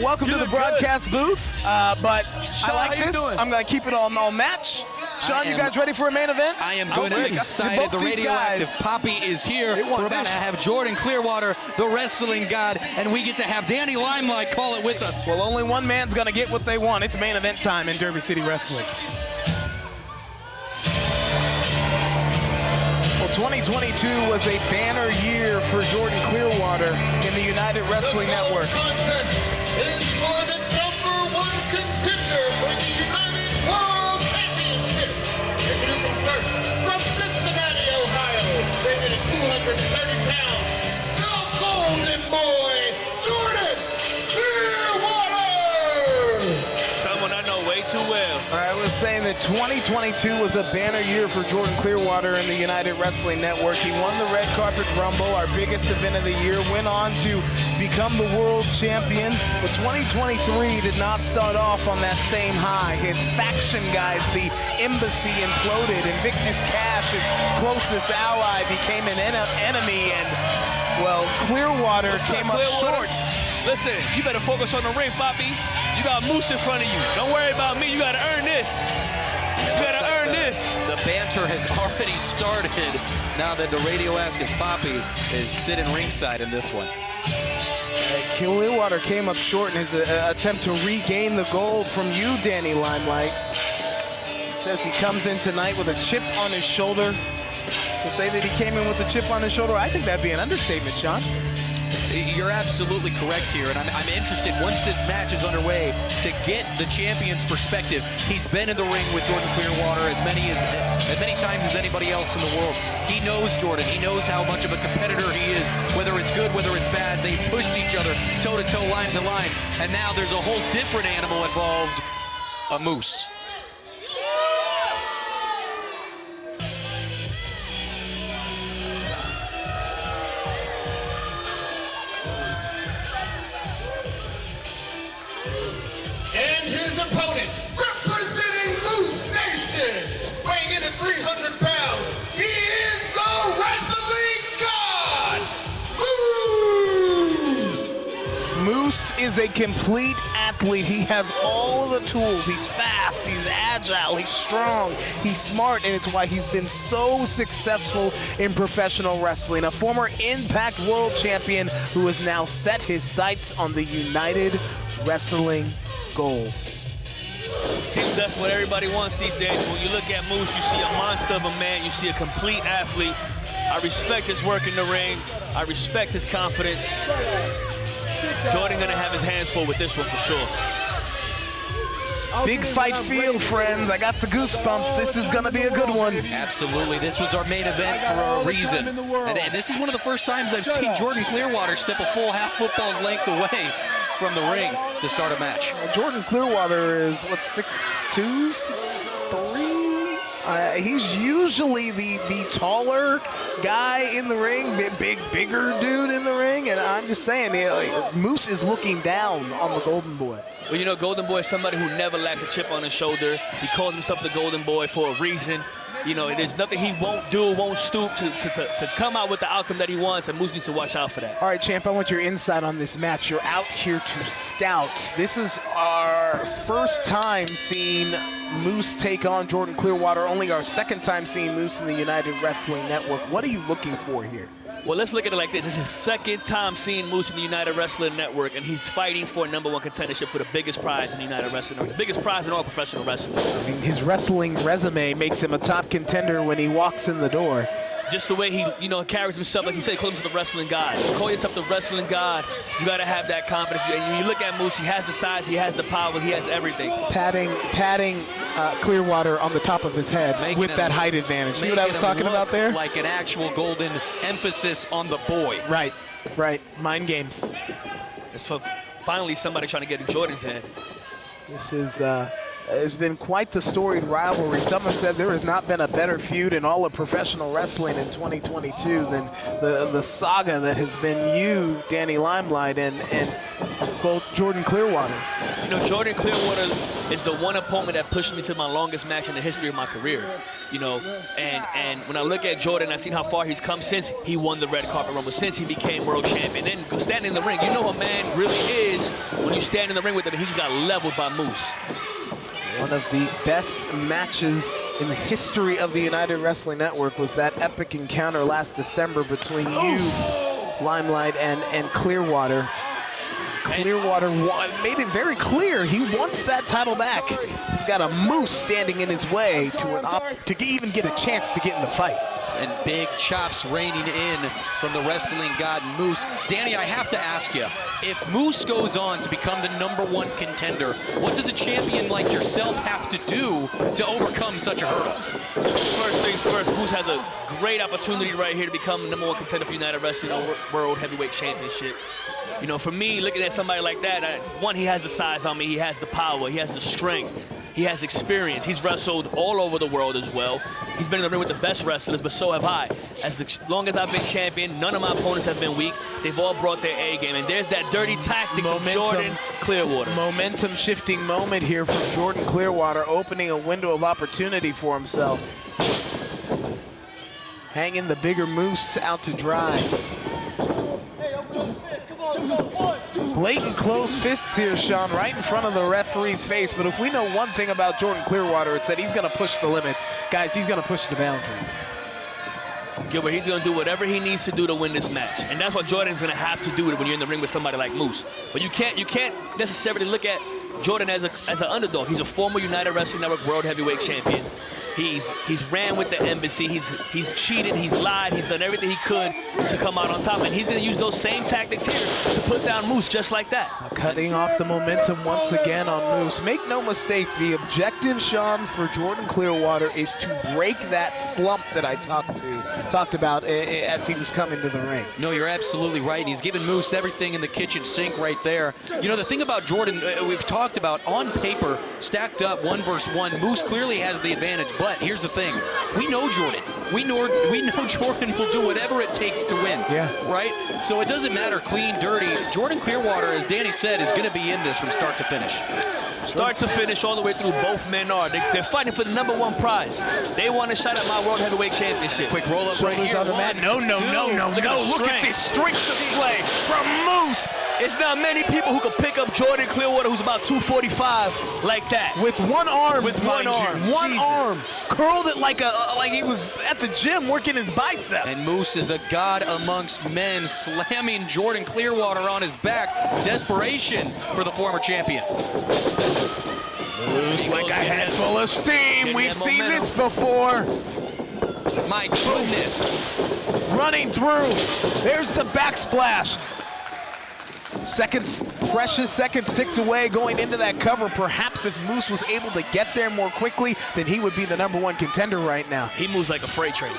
Speaker 2: Welcome to the broadcast booth. But I like this. I'm going to keep it all match. Sean, you guys ready for a main event?
Speaker 3: I am good and excited. The radioactive Poppy is here. We're about to have Jordan Clearwater, the wrestling god, and we get to have Danny Limelight call it with us.
Speaker 2: Well, only one man's going to get what they want. It's main event time in Derby City Wrestling. 2022 was a banner year for Jordan Clearwater in the United Wrestling Network.
Speaker 7: The contest is for the #1 contender for the United World Championship. Introducing first, from Cincinnati, Ohio, weighing at 230 pounds, the Golden Boy, Jordan Clearwater.
Speaker 14: Someone I know way too well.
Speaker 2: I was saying that 2022 was a banner year for Jordan Clearwater in the United Wrestling Network. He won the Red Carpet Rumble, our biggest event of the year, went on to become the world champion. But 2023 did not start off on that same high. His faction guys, the embassy, imploded. Invictus Cash, his closest ally, became an enemy, and, well, Clearwater came up short.
Speaker 14: Listen, you better focus on the ring, Poppy. You got Moose in front of you. Don't worry about me. You got to earn this. You got to earn this.
Speaker 3: The banter has already started now that the radioactive Poppy is sitting ringside in this one.
Speaker 2: Clearwater came up short in his attempt to regain the gold from you, Danny Limelight. He says he comes in tonight with a chip on his shoulder. To say that he came in with a chip on his shoulder, I think that'd be an understatement, Sean.
Speaker 3: You're absolutely correct here, and I'm interested, once this match is underway, to get the champion's perspective. He's been in the ring with Jordan Clearwater as many times as anybody else in the world. He knows Jordan. He knows how much of a competitor he is, whether it's good, whether it's bad. They've pushed each other toe-to-toe, line to line, and now there's a whole different animal involved, a moose.
Speaker 7: And his opponent, representing Moose Nation, weighing in at 300 pounds, he is the Wrestling God, Moose!
Speaker 2: Moose is a complete athlete. He has all of the tools. He's fast, he's agile, he's strong, he's smart, and it's why he's been so successful in professional wrestling. A former Impact World Champion who has now set his sights on the United Wrestling goal.
Speaker 14: Seems that's what everybody wants these days. When you look at Moose, you see a monster of a man. You see a complete athlete. I respect his work in the ring. I respect his confidence. Jordan gonna have his hands full with this one for sure.
Speaker 2: Big fight field, friends. I got the goosebumps. This is gonna be a good one.
Speaker 3: Absolutely. This was our main event for a reason. And this is one of the first times I've seen Jordan Clearwater step a full half football's length away from the ring to start a match.
Speaker 2: Well, Jordan Clearwater is, what, 6'2", 6'3"? He's usually the taller guy in the ring, bigger dude in the ring, and I'm just saying, Moose is looking down on the Golden Boy.
Speaker 14: Well, you know, Golden Boy is somebody who never lacks a chip on his shoulder. He calls himself the Golden Boy for a reason. You know, there's nothing he won't do, won't stoop to come out with the outcome that he wants, and Moose needs to watch out for that.
Speaker 2: All right, champ, I want your insight on this match. You're out here to scout. This is our first time seeing Moose take on Jordan Clearwater, only our second time seeing Moose in the United Wrestling Network. What are you looking for here?
Speaker 14: Well, let's look at it like this. This is his second time seeing Moose in the United Wrestling Network, and he's fighting for a #1 contendership for the biggest prize in the United Wrestling Network, the biggest prize in all professional wrestling.
Speaker 2: I mean, his wrestling resume makes him a top contender when he walks in the door.
Speaker 14: Just the way he, carries himself, like he said, he calls himself the wrestling god. To call yourself the wrestling god, you got to have that confidence. And when you look at Moose, he has the size, he has the power, he has everything.
Speaker 2: Patting Clearwater on the top of his head with that height advantage. See what I was talking about there?
Speaker 3: Like an actual golden emphasis on the boy.
Speaker 2: Right. Mind games.
Speaker 14: It's finally somebody trying to get in Jordan's head.
Speaker 2: This is has been quite the storied rivalry. Some have said there has not been a better feud in all of professional wrestling in 2022 than the saga that has been you, Danny Limelight, and both Jordan Clearwater.
Speaker 14: You know, Jordan Clearwater is the one opponent that pushed me to my longest match in the history of my career. And when I look at Jordan, I've seen how far he's come since he won the red carpet rumble, since he became world champion. Then standing in the ring, you know a man really is when you stand in the ring with him. He just got leveled by Moose.
Speaker 2: One of the best matches in the history of the United Wrestling Network was that epic encounter last December between you, Limelight, and Clearwater. Clearwater made it very clear he wants that title back. He got a Moose standing in his way to even get a chance to get in the fight.
Speaker 3: And big chops raining in from the wrestling god Moose. Danny, I have to ask you, if Moose goes on to become the #1 contender, what does a champion like yourself have to do to overcome such a hurdle?
Speaker 14: First things first, Moose has a great opportunity right here to become the #1 contender for United Wrestling World Heavyweight Championship. You know, for me, looking at somebody like that, one, he has the size on me, he has the power, he has the strength, he has experience. He's wrestled all over the world as well. He's been in the ring with the best wrestlers, but so have I. As long as I've been champion, none of my opponents have been weak. They've all brought their A game, and there's that dirty tactics of Jordan Clearwater.
Speaker 2: Momentum shifting moment here from Jordan Clearwater, opening a window of opportunity for himself. Hanging the bigger Moose out to dry. Blatant closed fists here, Sean, right in front of the referee's face. But if we know one thing about Jordan Clearwater, it's that he's going to push the limits. Guys, he's going to push the boundaries.
Speaker 14: Gilbert, he's going to do whatever he needs to do to win this match. And that's what Jordan's going to have to do when you're in the ring with somebody like Moose. But you can't necessarily look at Jordan as an underdog. He's a former United Wrestling Network World Heavyweight Champion. He's ran with the embassy. He's cheated. He's lied. He's done everything he could to come out on top, and he's going to use those same tactics here to put down Moose just like that.
Speaker 2: Cutting off the momentum once again on Moose. Make no mistake, the objective, Sean, for Jordan Clearwater is to break that slump that I talked about as he was coming to the ring.
Speaker 3: No, you're absolutely right. He's given Moose everything in the kitchen sink right there. You know, the thing about Jordan, we've talked about on paper, stacked up 1 versus 1. Moose clearly has the advantage. But here's the thing, we know Jordan. We know Jordan will do whatever it takes to win.
Speaker 2: Yeah.
Speaker 3: Right? So it doesn't matter, clean, dirty. Jordan Clearwater, as Danny said, is going to be in this from start to finish.
Speaker 14: Start to finish, all the way through, both men are. They're fighting for the #1 prize. They want a shot at my World Heavyweight Championship.
Speaker 3: Quick roll up right here.
Speaker 2: On the mat. No. Look at this strength display from Moose.
Speaker 14: It's not many people who can pick up Jordan Clearwater, who's about 245, like that.
Speaker 2: With one arm.
Speaker 14: With one arm.
Speaker 2: One arm. Curled it like he was at the gym working his bicep.
Speaker 3: And Moose is a god amongst men, slamming Jordan Clearwater on his back. Desperation for the former champion.
Speaker 2: Moose like a head full of steam. We've seen this before.
Speaker 3: My goodness.
Speaker 2: Running through. There's the backsplash. Precious seconds ticked away going into that cover. Perhaps if Moose was able to get there more quickly, then he would be the #1 contender right now.
Speaker 14: He moves like a freight train.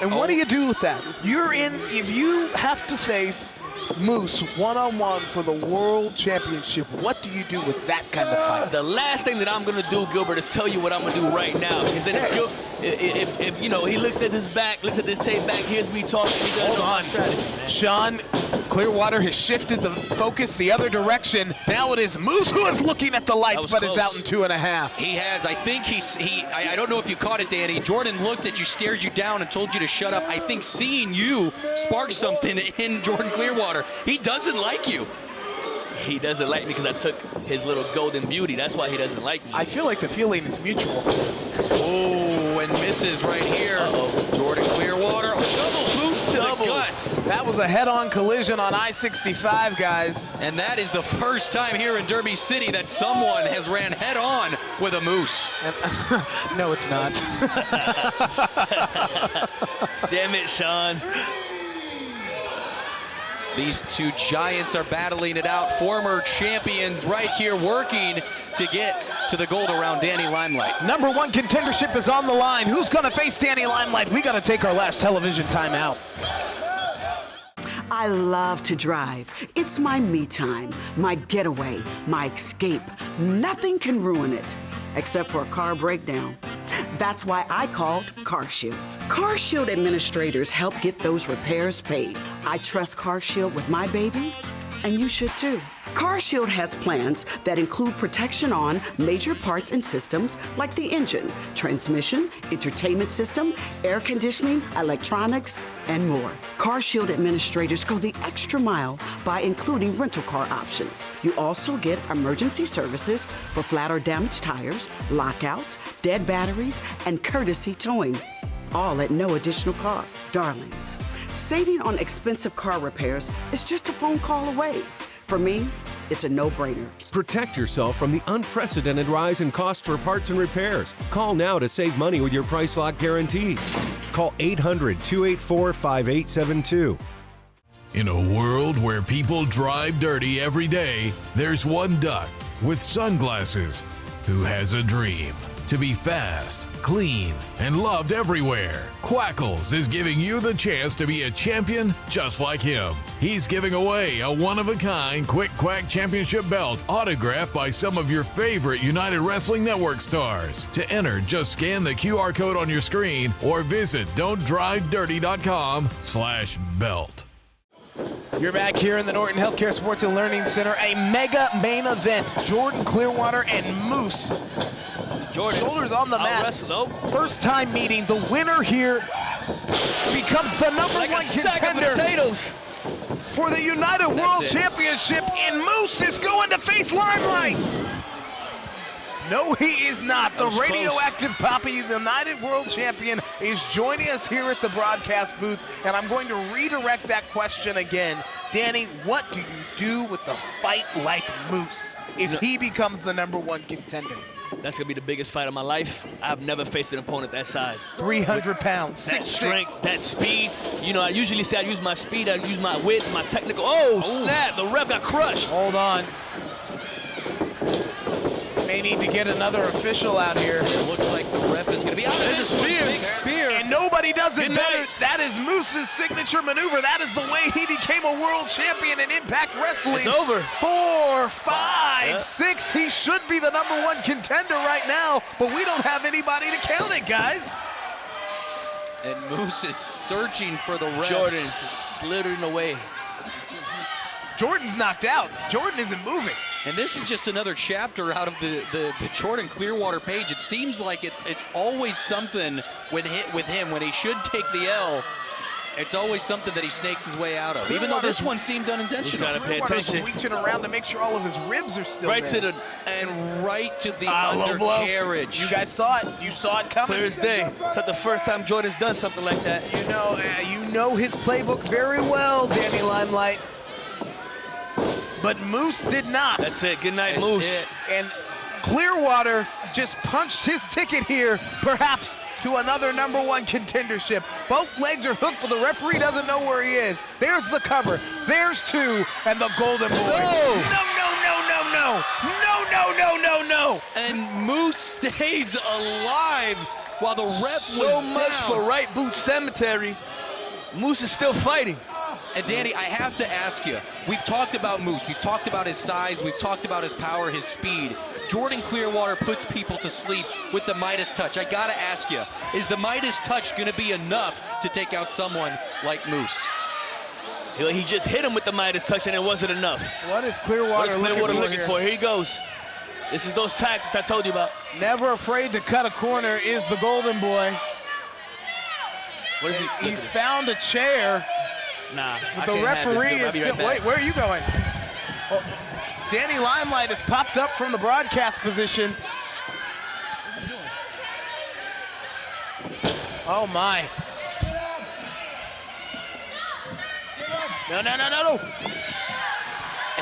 Speaker 2: And what do you do with that? If you have to face Moose one-on-one for the World Championship, what do you do with that kind of fight?
Speaker 14: The last thing that I'm gonna do, Gilbert, is tell you what I'm gonna do right now. Because then if you know, he looks at his back, looks at this tape back, hears me talking, he's gonna know my strategy, man.
Speaker 2: Sean, Clearwater has shifted the focus the other direction. Now it is Moose who is looking at the lights, but is out in 2.5.
Speaker 3: He has. I think I don't know if you caught it, Danny. Jordan looked at you, stared you down, and told you to shut up. I think seeing you sparked something in Jordan Clearwater. He doesn't like you.
Speaker 14: He doesn't like me because I took his little golden beauty. That's why he doesn't like me.
Speaker 2: I feel like the feeling is mutual.
Speaker 3: Oh, and misses right here. Jordan Clearwater, double boots to the guts.
Speaker 2: That was a head-on collision on I-65, guys.
Speaker 3: And that is the first time here in Derby City that someone has ran head-on with a moose.
Speaker 2: No, it's not.
Speaker 14: Damn it, Sean.
Speaker 3: These two giants are battling it out. Former champions right here working to get to the gold around Danny Limelight.
Speaker 2: #1 contendership is on the line. Who's going to face Danny Limelight? We got to take our last television timeout.
Speaker 4: I love to drive. It's my me time, my getaway, my escape. Nothing can ruin it, except for a car breakdown. That's why I called CarShield. CarShield administrators help get those repairs paid. I trust CarShield with my baby, and you should too. CarShield has plans that include protection on major parts and systems like the engine, transmission, entertainment system, air conditioning, electronics, and more. CarShield administrators go the extra mile by including rental car options. You also get emergency services for flat or damaged tires, lockouts, dead batteries, and courtesy towing, all at no additional cost. Darlings, saving on expensive car repairs is just a phone call away. For me, it's a no-brainer.
Speaker 5: Protect yourself from the unprecedented rise in costs for parts and repairs. Call now to save money with your price lock guarantees. Call 800-284-5872.
Speaker 12: In a world where people drive dirty every day, there's one duck with sunglasses who has a dream to be fast, clean, and loved everywhere. Quackles is giving you the chance to be a champion just like him. He's giving away a one-of-a-kind Quick Quack Championship belt autographed by some of your favorite United Wrestling Network stars. To enter, just scan the QR code on your screen or visit don'tdrivedirty.com/belt.
Speaker 2: You're back here in the Norton Healthcare Sports and Learning Center, a mega main event. Jordan Clearwater and Moose.
Speaker 14: Jordan,
Speaker 2: shoulders on the mat. First time meeting. The winner here becomes the #1 contender for the United World Championship, and Moose is going to face Limelight. No, he is not. The radioactive Poppy, the United World Champion, is joining us here at the broadcast booth, and I'm going to redirect that question again. Danny, what do you do with the fight like Moose if he becomes the #1 contender?
Speaker 14: That's going to be the biggest fight of my life. I've never faced an opponent that size.
Speaker 2: 300 pounds,
Speaker 14: that
Speaker 2: 6'6".
Speaker 14: strength, that speed. You know, I usually say I use my speed, I use my wits, my technical. Oh, snap, the ref got crushed.
Speaker 2: Hold on. May need to get another official out here.
Speaker 3: It looks like the ref is going to be out.
Speaker 14: There's a spear.
Speaker 3: Big spear.
Speaker 2: And nobody does it better. That is Moose's signature maneuver. That is the way he became a world champion in Impact Wrestling.
Speaker 14: It's over.
Speaker 2: 4, 5, 6. He should be the #1 contender right now, but we don't have anybody to count it, guys.
Speaker 3: And Moose is searching for the ref.
Speaker 14: Jordan is slithering away.
Speaker 2: Jordan's knocked out. Jordan isn't moving.
Speaker 3: And this is just another chapter out of the Jordan Clearwater page. It seems like it's always something with him when he should take the L. It's always something that he snakes his way out of. Even though this one seemed unintentional.
Speaker 14: Got to pay attention.
Speaker 2: Reaching around to make sure all of his ribs are still
Speaker 14: right
Speaker 2: there.
Speaker 14: to the
Speaker 3: right to the undercarriage.
Speaker 2: You guys saw it. You saw it coming.
Speaker 14: Clear as day. It's not the first time Jordan's done something like that.
Speaker 2: You know his playbook very well, Danny Limelight. But Moose did not.
Speaker 14: That's it. Good night, Moose.
Speaker 2: And Clearwater just punched his ticket here, perhaps to another #1 contendership. Both legs are hooked, but the referee doesn't know where he is. There's the cover. There's 2, and the Golden Boy.
Speaker 14: No!
Speaker 2: No!
Speaker 3: And Moose stays alive while the ref was
Speaker 14: so much
Speaker 3: down.
Speaker 14: for Right Boot Cemetery. Moose is still fighting.
Speaker 3: And Danny, I have to ask you, we've talked about Moose, we've talked about his size, we've talked about his power, his speed. Jordan Clearwater puts people to sleep with the Midas touch. I gotta ask you, is the Midas touch gonna be enough to take out someone like Moose?
Speaker 14: He just hit him with the Midas touch and it wasn't enough.
Speaker 2: What is Clearwater
Speaker 14: looking for? Here he goes. This is those tactics I told you about.
Speaker 2: Never afraid to cut a corner is the Golden Boy.
Speaker 14: What is he?
Speaker 2: He's found a chair.
Speaker 14: Nah,
Speaker 2: But the referee is still, wait, where are you going? Oh, Danny Limelight has popped up from the broadcast position. Oh my. No.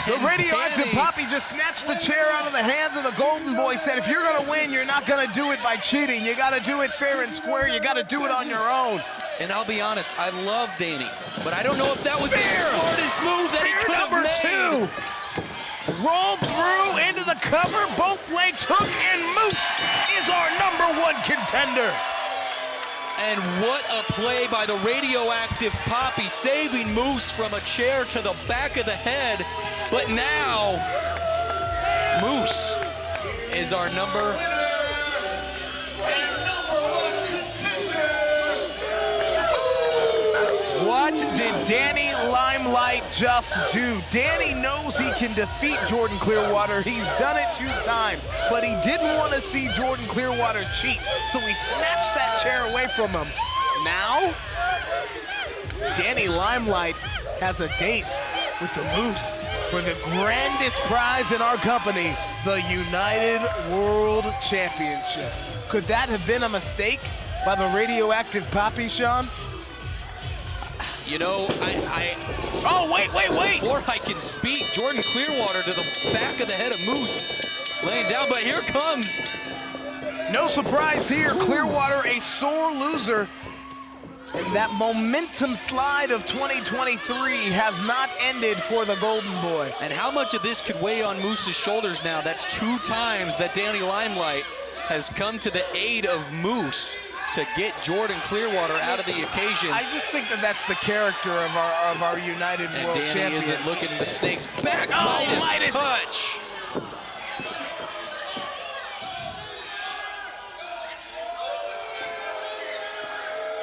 Speaker 2: The radioactive Poppy just snatched the chair out of the hands of the Golden Boy, said if you're gonna win, you're not gonna do it by cheating. You gotta do it fair and square. You gotta do it on your own.
Speaker 3: And I'll be honest, I love Danny, but I don't know if that was the smartest move that he could have made.
Speaker 2: Two. Rolled through into the cover, both legs hook, and Moose is our #1 contender.
Speaker 3: And what a play by the radioactive Poppy, saving Moose from a chair to the back of the head. But now, Moose is our #1
Speaker 7: contender.
Speaker 2: What did Danny Limelight just do? Danny knows he can defeat Jordan Clearwater. He's done it 2 times, but he didn't want to see Jordan Clearwater cheat, so he snatched that chair away from him. Now, Danny Limelight has a date with the Moose for the grandest prize in our company, the United World Championship. Could that have been a mistake by the radioactive Poppy, Sean?
Speaker 3: You know,
Speaker 2: Oh, wait!
Speaker 3: Before I can speak, Jordan Clearwater to the back of the head of Moose, laying down, but here comes.
Speaker 2: No surprise here, Clearwater a sore loser. And that momentum slide of 2023 has not ended for the Golden Boy.
Speaker 3: And how much of this could weigh on Moose's shoulders now? That's 2 times that Danny Limelight has come to the aid of Moose to get Jordan Clearwater out of the occasion.
Speaker 2: I just think that that's the character of our United World
Speaker 3: Danny
Speaker 2: Champion.
Speaker 3: isn't looking the snake's back.
Speaker 2: Oh,
Speaker 3: Midas touch.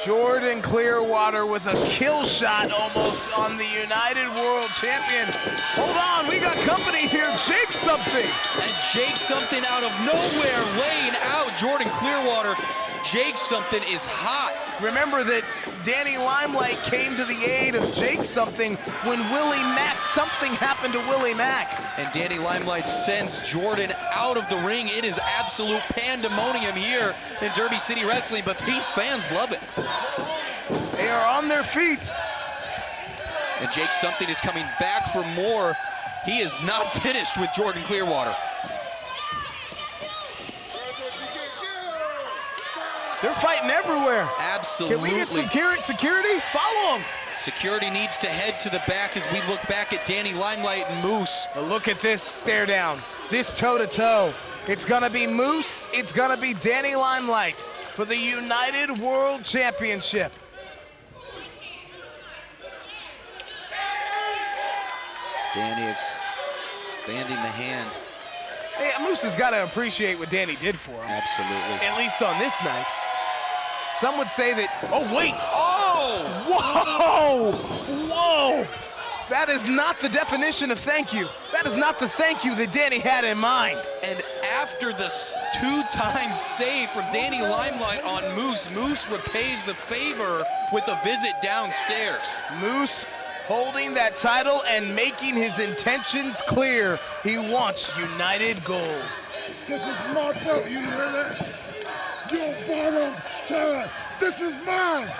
Speaker 2: Jordan Clearwater with a kill shot almost on the United World Champion. Hold on, we got company here. Jake Something.
Speaker 3: And Jake Something out of nowhere laying out Jordan Clearwater. Jake Something is hot.
Speaker 2: Remember that Danny Limelight came to the aid of Jake Something when Willie Mack, something happened to Willie Mack.
Speaker 3: And Danny Limelight sends Jordan out of the ring. It is absolute pandemonium here in Derby City Wrestling, but these fans love it.
Speaker 2: They are on their feet.
Speaker 3: And Jake Something is coming back for more. He is not finished with Jordan Clearwater.
Speaker 2: They're fighting everywhere.
Speaker 3: Absolutely.
Speaker 2: Can we get some security? Follow them.
Speaker 3: Security needs to head to the back as we look back at Danny Limelight and Moose.
Speaker 2: But look at this stare down, this toe-to-toe. It's gonna be Moose, it's gonna be Danny Limelight for the United World Championship.
Speaker 3: Danny expanding the hand.
Speaker 2: Hey, Moose has got to appreciate what Danny did for him.
Speaker 3: Absolutely.
Speaker 2: At least on this night. Some would say that, oh wait, oh, whoa. That is not the definition of thank you. That is not the thank you that Danny had in mind.
Speaker 3: And after the 2-time save from Danny Limelight on Moose, Moose repays the favor with a visit downstairs.
Speaker 2: Moose holding that title and making his intentions clear. He wants United Gold.
Speaker 7: This is my belt, you hear that? Your bottom time. This is mine.